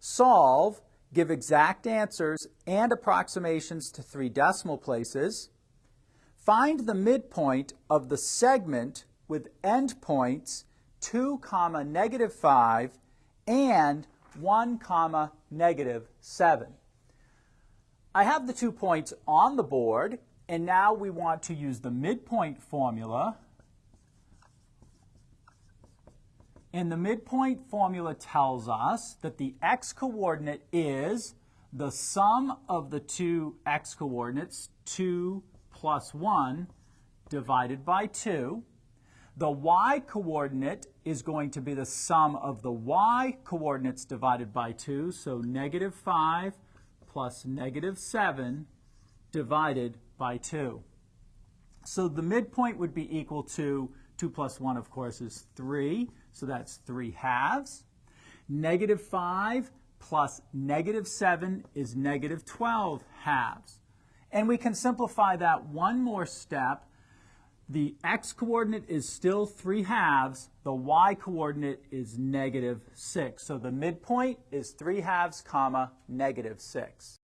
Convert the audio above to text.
solve, give exact answers and approximations to 3 decimal places, find the midpoint of the segment with endpoints 2, -5 and 1, -7. I have the 2 points on the board, and now we want to use the midpoint formula. And the midpoint formula tells us that the x-coordinate is the sum of the 2 x-coordinates, 2 plus 1, divided by 2. The y-coordinate is going to be the sum of the y-coordinates divided by 2, so -5 plus -7 divided by 2. So the midpoint would be equal to 2 plus 1, of course, is 3, so that's 3/2. -5 plus -7 is -12/2. And we can simplify that one more step. The x-coordinate is still 3/2. The y-coordinate is -6. So the midpoint is 3/2, -6.